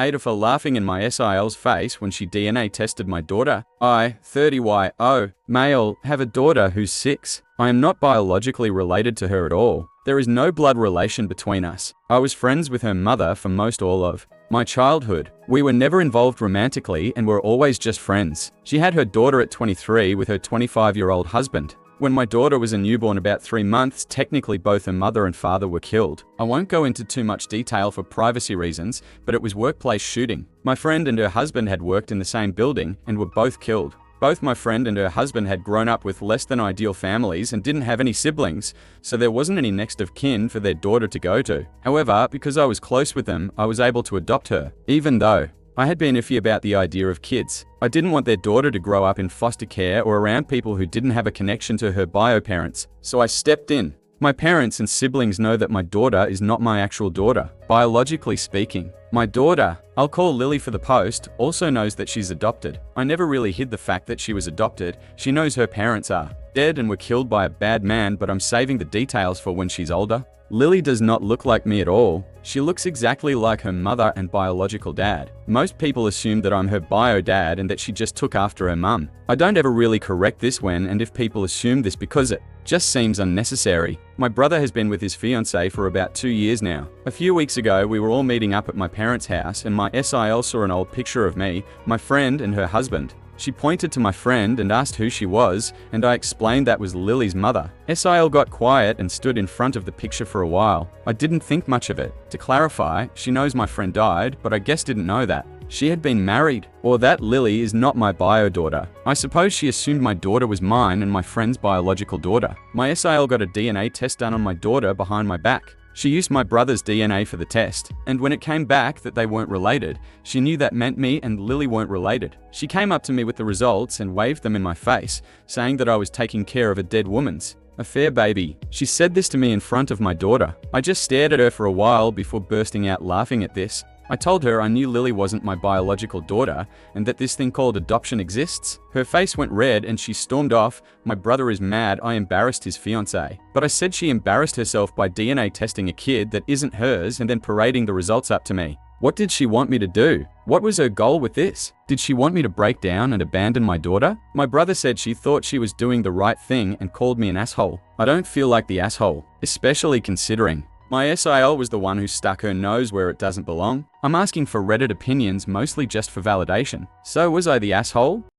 Ada for laughing in my SIL's face when she DNA tested my daughter. I, 30Y0, male, have a daughter who's 6. I am not biologically related to her at all. There is no blood relation between us. I was friends with her mother for most all of my childhood. We were never involved romantically and were always just friends. She had her daughter at 23 with her 25-year-old husband. When my daughter was a newborn about 3 months, technically both her mother and father were killed. I won't go into too much detail for privacy reasons, but it was workplace shooting. My friend and her husband had worked in the same building and were both killed. Both my friend and her husband had grown up with less than ideal families and didn't have any siblings, so there wasn't any next of kin for their daughter to go to. However, because I was close with them, I was able to adopt her, even though I had been iffy about the idea of kids. I didn't want their daughter to grow up in foster care or around people who didn't have a connection to her bio parents, so I stepped in. My parents and siblings know that my daughter is not my actual daughter, biologically speaking. My daughter, I'll call Lily for the post, also knows that she's adopted. I never really hid the fact that she was adopted. She knows her parents are dead and were killed by a bad man, but I'm saving the details for when she's older. Lily does not look like me at all. She looks exactly like her mother and biological dad. Most people assume that I'm her bio dad and that she just took after her mum. I don't ever really correct this when and if people assume this because it just seems unnecessary. My brother has been with his fiancée for about 2 years now. A few weeks ago, we were all meeting up at my parents' house and my SIL saw an old picture of me, my friend and her husband. She pointed to my friend and asked who she was, and I explained that was Lily's mother. SIL got quiet and stood in front of the picture for a while. I didn't think much of it. To clarify, she knows my friend died, but I guess didn't know that she had been married, or that Lily is not my bio daughter. I suppose she assumed my daughter was mine and my friend's biological daughter. My SIL got a DNA test done on my daughter behind my back. She used my brother's DNA for the test, and when it came back that they weren't related, she knew that meant me and Lily weren't related. She came up to me with the results and waved them in my face, saying that I was taking care of a dead woman's affair baby. She said this to me in front of my daughter. I just stared at her for a while before bursting out laughing at this. I told her I knew Lily wasn't my biological daughter and that this thing called adoption exists. Her face went red and she stormed off. My brother is mad I embarrassed his fiancée. But I said she embarrassed herself by DNA testing a kid that isn't hers and then parading the results up to me. What did she want me to do? What was her goal with this? Did she want me to break down and abandon my daughter? My brother said she thought she was doing the right thing and called me an asshole. I don't feel like the asshole, especially considering my SIL was the one who stuck her nose where it doesn't belong. I'm asking for Reddit opinions mostly just for validation. So was I the asshole?